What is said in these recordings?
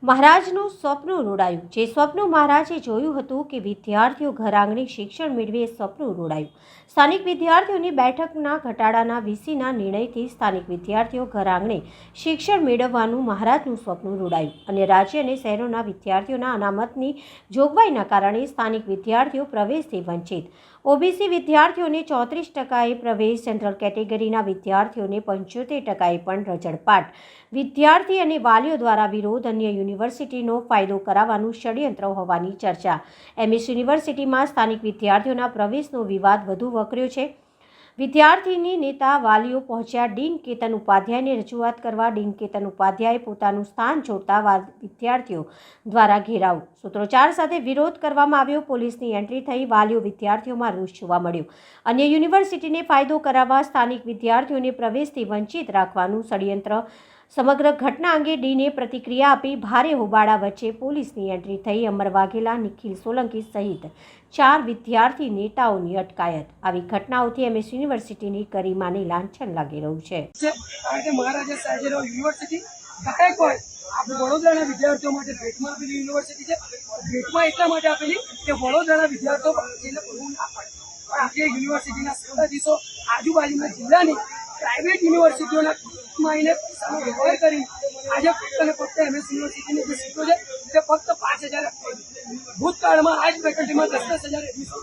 મહારાજનું સપનું રોડાયું। જે સપનું મહારાજે જોયું હતું કે વિદ્યાર્થીઓ ઘર આંગણે શિક્ષણ મેળવે એ સપનું રોડાયું। સ્થાનિક વિદ્યાર્થીઓની બેઠકના ઘટાડાના વીસીના નિર્ણયથી સ્થાનિક વિદ્યાર્થીઓ ઘર આંગણે શિક્ષણ મેળવવાનું મહારાજનું સપનું રોડાયું અને રાજ્ય અને શહેરોના વિદ્યાર્થીઓના અનામતની જોગવાઈના કારણે સ્થાનિક વિદ્યાર્થીઓ પ્રવેશથી વંચિત। ઓબીસી વિદ્યાર્થીઓને 34%એ પ્રવેશ, જનરલ કેટેગરીના વિદ્યાર્થીઓને 75%એ પણ રજળપાટ। વિદ્યાર્થી અને વાલીઓ દ્વારા વિરોધ, અન્ય યુનિવર્સિટીનો ફાયદો કરાવવાનું ષડયંત્ર હોવાની ચર્ચા। એમએસ યુનિવર્સિટીમાં સ્થાનિક વિદ્યાર્થીઓના પ્રવેશનો વિવાદ વધુ વકર્યો છે। વિદ્યાર્થીની નેતા વાલીઓ પહોંચ્યા ડીન કેતન ઉપાધ્યાયને રજૂઆત કરવા। ડીન કેતન ઉપાધ્યાયે પોતાનું સ્થાન છોડતા વિદ્યાર્થીઓ દ્વારા ઘેરાવ, સૂત્રોચ્ચાર સાથે વિરોધ કરવામાં આવ્યો। પોલીસની એન્ટ્રી થઈ, વાલીઓ વિદ્યાર્થીઓમાં રોષ જોવા મળ્યો। અન્ય યુનિવર્સિટીને ફાયદો કરાવવા, સ્થાનિક વિદ્યાર્થીઓને પ્રવેશથી વંચિત રાખવાનું ષડયંત્ર। સમગ્ર ઘટના અંગે ડીને પ્રતિક્રિયા આપી ભારે હોબાળા વચ્ચે પોલીસની એન્ટ્રી થઈ। અમર વાઘેલા, નિખિલ સોલંકી સહિત 4 વિદ્યાર્થી નેતાઓની અટકાયત। આવી ઘટનાઓથી એમએસ યુનિવર્સિટીની ગરિમાને લાંછન લાગી રહ્યું છે। કારણ કે મહારાજા સાહેબરાવ યુનિવર્સિટી ગાયકવાડ આપણે વડોદરાના વિદ્યાર્થીઓ માટે ભેટમાં આપેલી યુનિવર્સિટી છે। ભેટમાં એટલા માટે આપેલી કે વડોદરાના વિદ્યાર્થીઓ જેને ભણવું ના પડે, પણ આપણે યુનિવર્સિટીના સત્તાધીશો આજુબાજુના જિલ્લાની પ્રાઇવેટ યુનિવર્સિટીઓના આવીને પૈસાનો વ્યવહાર કરી આજે ફક્ત અને ફક્ત એમએસ યુનિવર્સિટીની જે સીટો છે તે ફક્ત 5,000 આપી। ભૂતકાળમાં આ જ ફેકલ્ટીમાં 10,000 એડમિશન,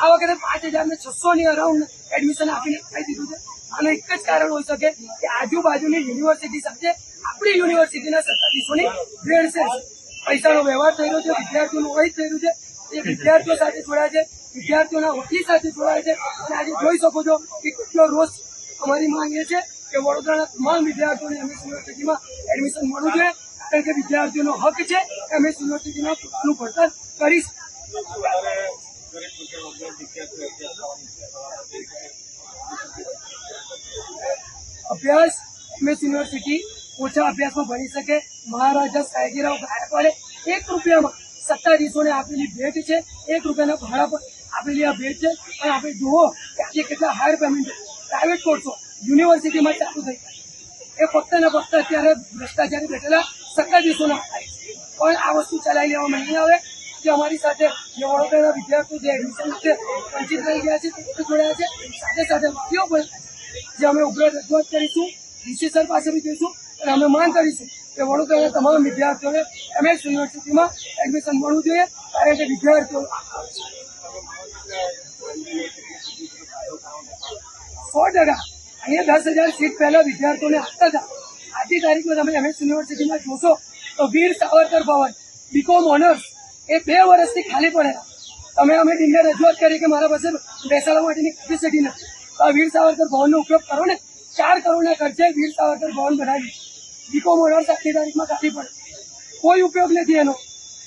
આ વખતે 5,600ની અરાઉન્ડ એડમિશન આપીને અટકાવી દીધું છે। આનું એક જ કારણ હોઈ શકે કે આજુબાજુની યુનિવર્સિટી સાથે આપણી યુનિવર્સિટીના સત્તાધીશોની ભેળસેળ છે, પૈસાનો વ્યવહાર થઈ રહ્યો છે, વિદ્યાર્થીઓનું વહી થઈ રહ્યું છે। એ વિદ્યાર્થીઓ સાથે જોડાય છે, વિદ્યાર્થીઓના વકીલ સાથે જોડાય છે અને આજે જોઈ શકો છો કે કેટલો રોષ અમારી માંગ એ છે કે વડોદરાના તમામ વિદ્યાર્થીઓને એમએસ યુનિવર્સિટીમાં એડમિશન મળવું જોઈએ, કારણ કે વિદ્યાર્થીઓનો હક છે એમએસ યુનિવર્સિટીમાં પોતાનું ભણતર કરી શકે। અભ્યાસ એમએસ યુનિવર્સિટી ઓછા અભ્યાસમાં ભણી શકે। મહારાજા સાહેબરાવ ગાયકવાડે 1 રૂપિયામાં સત્તાધીશોને આપેલી ભેટ છે, 1 રૂપિયાના ભાડા પર આપેલી આ ભેટ છે। અને આપણે જુઓ કે આજે કેટલા હાયર પેમેન્ટ પ્રાઇવેટ કોર્સો યુનિવર્સિટીમાં ચાલુ થઈ ગયા, એ ફક્ત ને ફક્ત અત્યારે ભ્રષ્ટાચારી બેઠેલા સત્તાધીશોના થાય છે। પણ આ વસ્તુ ચલાવી લેવામાં નહીં આવે કે અમારી સાથે જે વડોદરાના વિદ્યાર્થીઓ જે એડમિશન છે વંચિત રહી ગયા છે તે જોડાયા છે, સાથે સાથે વાલીઓ પણ જે અમે ઉગ્ર રજૂઆત કરીશું, વીસી સર પાસે બી જઈશું અને અમે માંગ કરીશું કે વડોદરાના તમામ વિદ્યાર્થીઓને એમએસ યુનિવર્સિટીમાં એડમિશન મળવું જોઈએ, કારણ કે વિદ્યાર્થીઓ 100% અહીંયા 10,000 સીટ પહેલા વિદ્યાર્થીઓને આપતા હતા। આજની તારીખમાં તમે એમએસ યુનિવર્સિટીમાં જોશો તો વીર સાવરકર ભવન બીકોમ ઓનર્સ એ 2 વર્ષથી ખાલી પડેલા। અમે ડીનને રજૂઆત કરી કે મારા પાસે બેસાડવા માટેની કેપેસિટી નથી, તો આ વીર સાવરકર ભવનનો ઉપયોગ કરો ને। 4 કરોડના ખર્ચે વીર સાવરકર ભવન બનાવી, બીકોમ ઓનર્સ આજની તારીખમાં ખાલી પડે, કોઈ ઉપયોગ નથી એનો।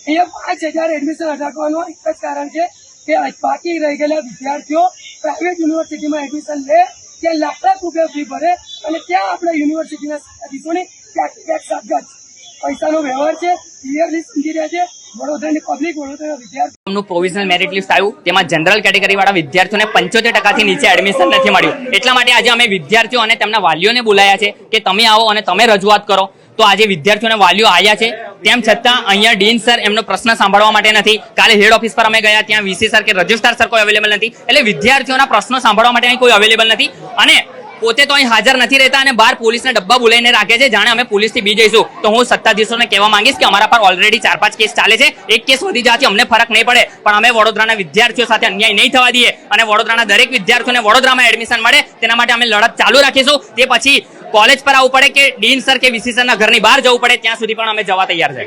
અહીંયા 5,000 એડમિશન અટકવાનું એક જ કારણ છે કે બાકી રહી ગયેલા વિદ્યાર્થીઓ પ્રાઇવેટ યુનિવર્સિટીમાં એડમિશન લે, ત્યાં લાખ રૂપિયા ફી ભરે અને ત્યાં આપણા યુનિવર્સિટીના સત્તાધીશોની ટેક્સ આપઘાત છે, પૈસાનો વ્યવહાર છે, ક્લિયરલી સમજી રહ્યા છે વડોદરાની પબ્લિક, વડોદરાના વિદ્યાર્થીઓ। પ્રોવિઝનલ મેરિટ લિસ્ટ આવ્યું, તેમાં જનરલ કેટેગરી વાળા વિદ્યાર્થીઓને 75%થી નીચે એડમિશન નથી મળ્યું। એટલા માટે આજે અમે વિદ્યાર્થીઓ અને તેમના વાલીઓને બોલાયા છે કે તમે આવો અને તમે રજૂઆત કરો। તો આજે વિદ્યાર્થીઓને વાલીઓ આવ્યા છે, તેમ છતાં અહીંયા ડીન સર એમનો પ્રશ્ન સાંભળવા માટે નથી। કાલે હેડ ઓફિસ પર અમે ગયા, ત્યાં વીસી સર કે રજિસ્ટ્રાર સર કોઈ અવેલેબલ નથી, એટલે વિદ્યાર્થીઓના પ્રશ્નો સાંભળવા માટે અહીં કોઈ અવેલેબલ નથી અને પોતે તો અહીં હાજર નથી રહેતા અને બહાર પોલીસના ડબ્બા બોલાવીને રાખે છે, જાણે અમે પોલીસથી બી જઈશું। તો હું સત્તાધીશોને કહેવા માંગીશ કે અમારા પર ઓલરેડી 4-5 કેસ ચાલે છે, એક કેસ વધી જવાથી અમને ફરક નહીં પડે, પણ અમે વડોદરાના વિદ્યાર્થીઓ સાથે અન્યાય નહીં થવા દઈએ અને વડોદરાના દરેક વિદ્યાર્થીઓને વડોદરામાં એડમિશન મળે તેના માટે અમે લડત ચાલુ રાખીશું। તે પછી કોલેજ પર આવવું પડે કે ડીન સર કે વીસી સરના ઘરની બહાર જવું પડે, ત્યાં સુધી પણ અમે જવા તૈયાર છે।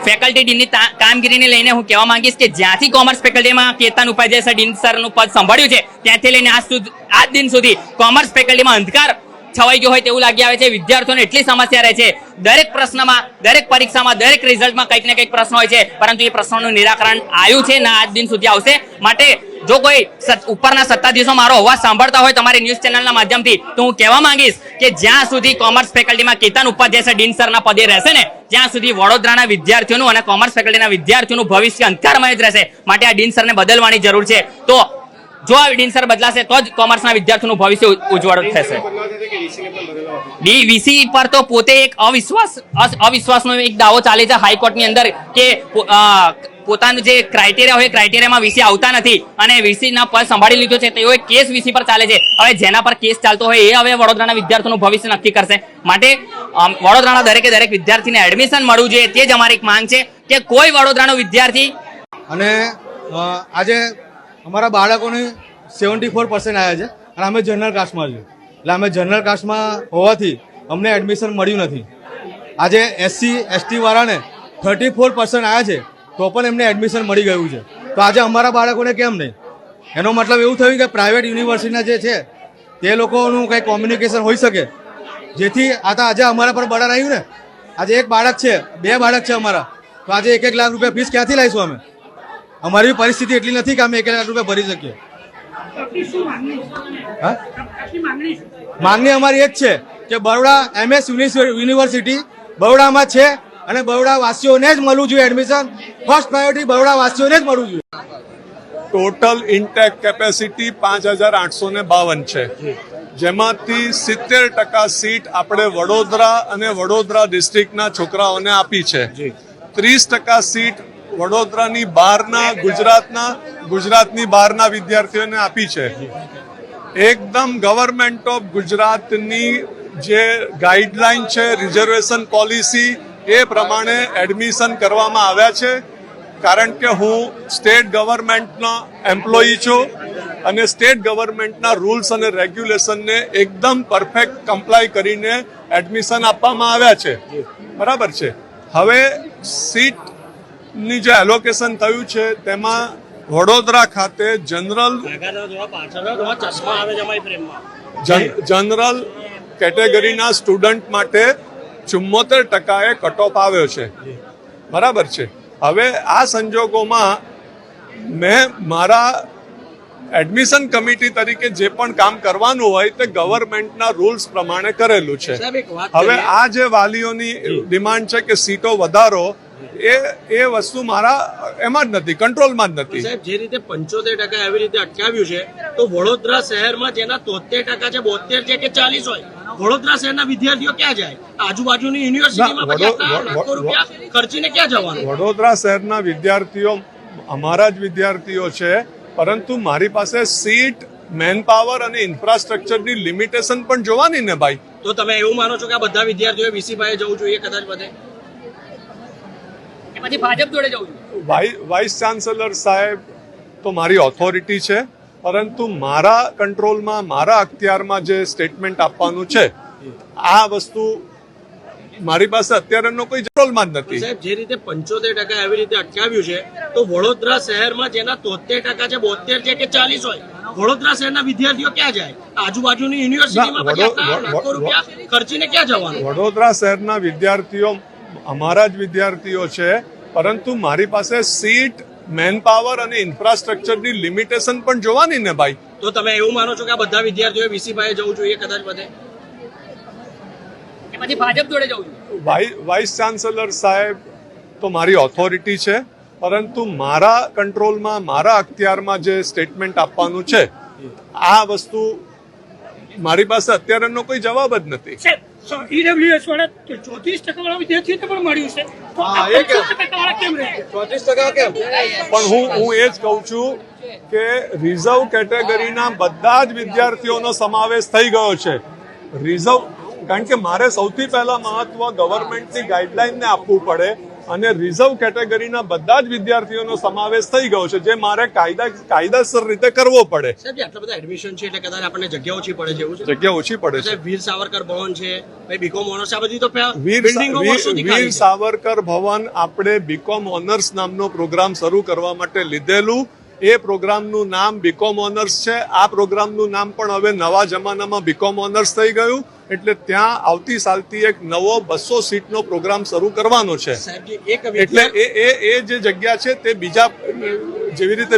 ફેકલ્ટી ડીનની કામગીરીને લઈને હું કહેવા માંગીશ કે જ્યાંથી કોમર્સ ફેકલ્ટીમાં કેતન ઉપાધ્યાય સર ડીન સરનું પદ સંભાળ્યું છે ત્યાંથી લઈને આજ દિન સુધી કોમર્સ ફેકલ્ટીમાં અંધકાર છવાઈ ગયો હોય તેવું લાગી આવે છે। વિદ્યાર્થીઓને એટલી સમસ્યા રહે છે, દરેક પ્રશ્નમાં, દરેક પરીક્ષામાં, દરેક રિઝલ્ટમાં કંઈક ને કંઈક પ્રશ્ન હોય છે, પરંતુ એ પ્રશ્નોનું નિરાકરણ આવ્યું છે ના આજ દિન સુધી આવશે। માટે જો કોઈ ઉપરના સત્તાધીશો મારો અવાજ સાંભળતા હોય તમારી ન્યૂઝ ચેનલના માધ્યમથી, તો હું કહેવા માંગીશ કે જ્યાં સુધી કોમર્સ ફેકલ્ટીમાં કેતન ઉપાધ્યાય સર ડીન સરના પદે રહેશે ને ત્યાં સુધી વડોદરાના વિદ્યાર્થીઓનું અને કોમર્સ ફેકલ્ટીના વિદ્યાર્થીઓનું ભવિષ્ય અંધકારમય જ રહેશે। માટે આ ડીન સરને બદલવાની જરૂર છે। તો જો આ ડીન બદલાશે તો જ કોમર્સના વિદ્યાર્થીઓનું ભવિષ્ય ઉજ્જવળ થશે. વીસી પર તો પોતે એક અવિશ્વાસનો એક દાવો ચાલે છે હાઈકોર્ટની અંદર કે પોતાનું જે ક્રાઇટેરિયા હોય ક્રાઇટેરિયામાં વીસી આવતા નથી અને વીસીના પદ સંભાળી લીધો છે તેઓ એક કેસ વીસી પર ચાલે છે. હવે જેના પર કેસ ચાલતો હોય એ હવે વડોદરાના વિદ્યાર્થીઓનું ભવિષ્ય નક્કી કરશે. માટે વડોદરાના દરેક વિદ્યાર્થીને એડમિશન મળવું જોઈએ તે જ અમારી એક માંગ છે કે કોઈ વડોદરાનો વિદ્યાર્થી અને આજે અમારા બાળકોને 74% આવ્યા છે અને અમે જનરલ કાસ્ટમાં છીએ એટલે અમે જનરલ કાસ્ટમાં હોવાથી અમને એડમિશન મળ્યું નથી. આજે SC ST વાળાને 34% આવ્યા છે તો પણ એમને એડમિશન મળી ગયું છે. તો આજે અમારા બાળકોને કેમ નહીં? એનો મતલબ એવું થયું કે પ્રાઇવેટ યુનિવર્સિટીના જે છે તે લોકોનું કંઈ કોમ્યુનિકેશન હોઈ શકે જેથી આજે અમારા પર બળાર આવ્યું ને. આજે એક બાળક છે, બે બાળક છે અમારા, તો આજે 1 લાખ રૂપિયા ફીસ ક્યાંથી લાવીશું અમે? અમારી પરિસ્થિતિ એટલી નથી કે અમે 1 લાખ રૂપિયા ભરી શકીએ. માંગણી અમારી એક છે કે બરોડા MS યુનિવર્સિટી બરોડામાં છે અને બરોડા વાસીઓને જ મળવું જોઈએ એડમિશન. ફર્સ્ટ પ્રાયોરિટી બરોડા વાસીઓને જ મળવું જોઈએ. ટોટલ ઇન્ટેક કેપેસિટી 5852 છે, જેમાંથી 70% સીટ આપણે વડોદરા અને વડોદરા ડિસ્ટ્રિક્ટના છોકરાઓને આપી છે. 30% સીટ વડોદરાની બહારના ગુજરાતની બહારના વિદ્યાર્થીઓને આપી છે. એકદમ ગવર્મેન્ટ ઓફ ગુજરાતની જે ગાઈડલાઈન છે રિઝર્વેશન પોલિસી એ પ્રમાણે એડમિશન કરવામાં આવ્યા છે. કારણ કે હું સ્ટેટ ગવર્મેન્ટનો એમ્પ્લોયી છું અને સ્ટેટ ગવર્મેન્ટના રૂલ્સ અને રેગ્યુલેશનને એકદમ પરફેક્ટ કમ્પ્લાય કરીને એડમિશન આપવામાં આવ્યા છે. બરાબર છે. હવે સીટની જે એલોકેશન થયું છે તેમાં વડોદરા ખાતે જનરલ કેટેગરીના સ્ટુડન્ટ માટે 74% કટ ઓફ આવ્યો છે. બરાબર છે. હવે આ સંજોગોમાં મેં મારા એડમિશન કમિટી તરીકે જે પણ કામ કરવાનું હોય તે ગવર્મેન્ટના રૂલ્સ પ્રમાણે કરેલું છે. હવે આ જે વાલીઓની ડિમાન્ડ છે કે સીટો વધારો, એ વસ્તુ મારા એમાં જ નથી, કંટ્રોલમાં જ નથી. સાહેબ, જે રીતે 75% એવી રીતે અટકાવ્યું છે તો વડોદરા શહેરમાં જેના 73% છે, 72 છે કે 40 હોય, વડોદરા શહેરના વિદ્યાર્થીઓ ક્યાં જાય? આજુબાજુની યુનિવર્સિટીમાં લાખો રૂપિયા ખર્ચીને ક્યાં જવાનું? વડોદરા શહેરના વિદ્યાર્થીઓ અમારા જ વિદ્યાર્થીઓ છે, પરંતુ મારી પાસે સીટ, મેન પાવર અને ઇન્ફ્રાસ્ટ્રક્ચરની લિમિટેશન પણ જોવાની ને ભાઈ. તો તમે એવું માનો છો કે આ બધા વિદ્યાર્થીઓએ વીસી પાસે જવું જોઈએ કદાચ બધે? પછી ભાજપ જોડે જવું જોઈએ? વાઇસ ચાન્સેલર સાહેબ તો મારી ઓથોરિટી છે, પરંતુ મારા કંટ્રોલમાં, મારા અખતિયારમાં જે સ્ટેટમેન્ટ આપવાનું છે આ વસ્તુ મારી પાસે અત્યારેનો કોઈ કંટ્રોલમાં જ નથી. સાહેબ, જે રીતે 75% એવી રીતે અટકાવ્યું છે તો વડોદરા શહેરમાં જેના 73% છે, 72 છે કે 40 હોય, વડોદરા શહેરના વિદ્યાર્થીઓ ક્યાં જાય? આજુબાજુની યુનિવર્સિટીમાં લાખો રૂપિયા ખર્ચીને ક્યાં જવાનું? વડોદરા શહેરના વિદ્યાર્થીઓ અમારા જ વિદ્યાર્થીઓ છે, પરંતુ મારી પાસે સીટ, મેન પાવર અને ઇન્ફ્રાસ્ટ્રક્ચરની લિમિટેશન પણ જોવાની ને ભાઈ. તો તમે એવું માનો છો કે આ બધા વિદ્યાર્થીઓએ વીસી પાસે જવું જોઈએ કદાચ બધે? પછી ભાજપ જોડે જવું જોઈએ? વાઇસ ચાન્સેલર સાહેબ તો મારી ઓથોરિટી છે, પરંતુ મારા કંટ્રોલમાં, મારા અખતિયારમાં જે સ્ટેટમેન્ટ આપવાનું છે આ વસ્તુ મારી પાસે અત્યારેનો કોઈ જવાબ જ નથી. EWS વાળા 34% વાળા વિદ્યાર્થીઓને પણ મળ્યું છે, તો આ 75% વાળા કેમ રહે? 34% કેમ? પણ હું એ જ કહું છું કે રિઝર્વ કેટેગરીના બધા જ વિદ્યાર્થીઓનો સમાવેશ થઈ ગયો છે. રિઝર્વ, કારણ કે મારે સૌથી પહેલા મહત્વ ગવર્મેન્ટની ગાઈડલાઈનને આપવું પડે અને રિઝર્વ કેટેગરીના બધા જ વિદ્યાર્થીઓનો સમાવેશ થઈ ગયો છે, જે મારે કાયદાસર રીતે કરવો પડે. સાહેબ, આટલા બધા એડમિશન છે એટલે કદાચ આપણને જગ્યા ઓછી પડે છે એવું છે? જગ્યા ઓછી પડે છે. વીર સાવરકર ભવન છે, બીકોમ ઓનર્સ, આ બધી તો વીર સાવરકર ભવન આપણે બીકોમ ઓનર્સ નામનો પ્રોગ્રામ શરૂ કરવા માટે લીધેલું. એ પ્રોગ્રામનું નામ બીકોમ ઓનર્સ છે. આ પ્રોગ્રામનું નામ પણ હવે નવા જમાનામાં બીકોમ ઓનર્સ થઈ ગયું. એટલે ત્યાં આવતી સાલથી એક નવો 200 સીટનો પ્રોગ્રામ શરૂ કરવાનો છે. એટલે એ જે જગ્યા છે તે બીજા, જેવી રીતે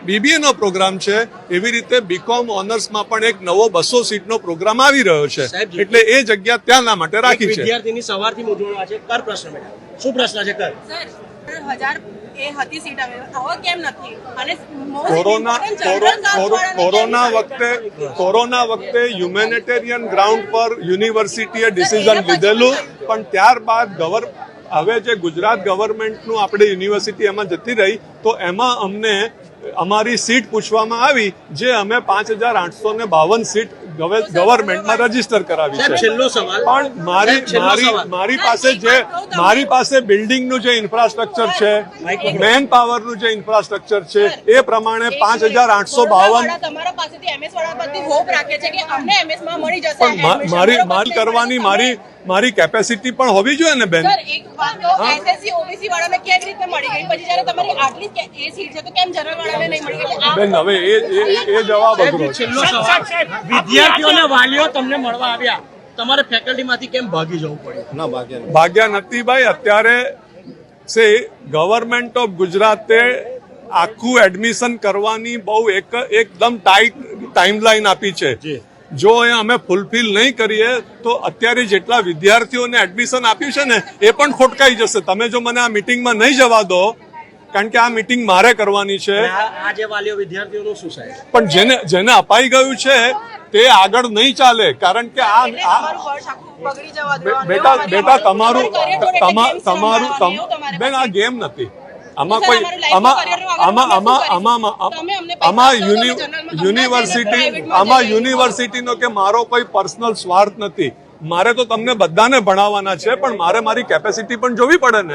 BBA નો પ્રોગ્રામ છે એવી રીતે બીકોમ ઓનર્સમાં પણ એક નવો 200 સીટનો પ્રોગ્રામ આવી રહ્યો છે. એટલે એ જગ્યા ત્યાંના માટે રાખી છે. વિદ્યાર્થીની સવારથી મૂંઝવણ છે. કર પ્રશ્ન બેટા, શું પ્રશ્ન છે? કર. સર, એ હતી સીટ હવે કેમ નથી? અને most corona important general caste વાળાને કોરોના વખતે હ્યુમેનિટેરિયન ગ્રાઉન્ડ પર યુનિવર્સિટીએ ડિસિઝન લીધેલું, પણ ત્યારબાદ હવે જે ગુજરાત ગવર્મેન્ટનું આપણે યુનિવર્સિટી એમાં જતી રહી તો એમાં અમને અમારી સીટ પૂછવામાં આવી, જે અમે 5,852 સીટ ગવર્મેન્ટમાં રજીસ્ટર કરાવી સાહેબ, છે. છેલ્લો સવાલ. પણ મારી પાસે બિલ્ડિંગનું જે ઇન્ફ્રાસ્ટ્રક્ચર છે, મેન પાવરનું જે ઇન્ફ્રાસ્ટ્રક્ચર છે એ પ્રમાણે 5,852 વાળા તમારા પાસેથી એમએસ વાળા પરથી હોપ રાખે છે કે અમને એમએસ માં મળી જશે પણ મારી કરવાની મારી કેપેસિટી પણ હોવી જોઈએ ને બેન. સર એક વાત તો એસએસસી ઓબીસી વાળાને કેવી રીતે મળી ગઈ, પછી જ્યારે તમારી આટલી એ સીટ છે તો કેમ જનરલ વાળાને નહીં મળી? એટલે આ બેન હવે એ જવાબ અઘરો છે. છેલ્લો સવાલ. વિદ્યાર્થીઓના વાલીઓ તમને મળવા આવ્યા, તમારે ફેકલ્ટીમાંથી કેમ ભાગી જવું પડ્યું? ભાગ્યા નથી ભાઈ. અત્યારે ગવર્મેન્ટ ઓફ ગુજરાતે આખું એડમિશન કરવાની બહુ એકદમ ટાઈટ ટાઈમલાઈન આપી છે. જો એ અમે ફૂલફિલ નહીં કરીએ તો અત્યારે જેટલા વિદ્યાર્થીઓને એડમિશન આપ્યું છે ને એ પણ ખોટકાઈ જશે. તમે જો મને આ મીટિંગમાં નહીં જવા દો, કારણ કે આ મીટિંગ મારે કરવાની છે, આ જે વાલીઓ વિદ્યાર્થીઓનું શું સાહેબ? પણ જેને અપાઈ ગયું છે તે આગળ નહીં ચાલે, કારણ કે આ તમારું વર્ષ આખું બગડી જવા દો. બેટા તમારું બેન આ ગેમ નથી. આમાં કોઈ યુનિવર્સિટીનો કે મારો કોઈ પર્સનલ સ્વાર્થ નથી. મારે તો તમને બધાને ભણાવવાના છે, પણ મારે મારી કેપેસિટી પણ જોવી પડે ને.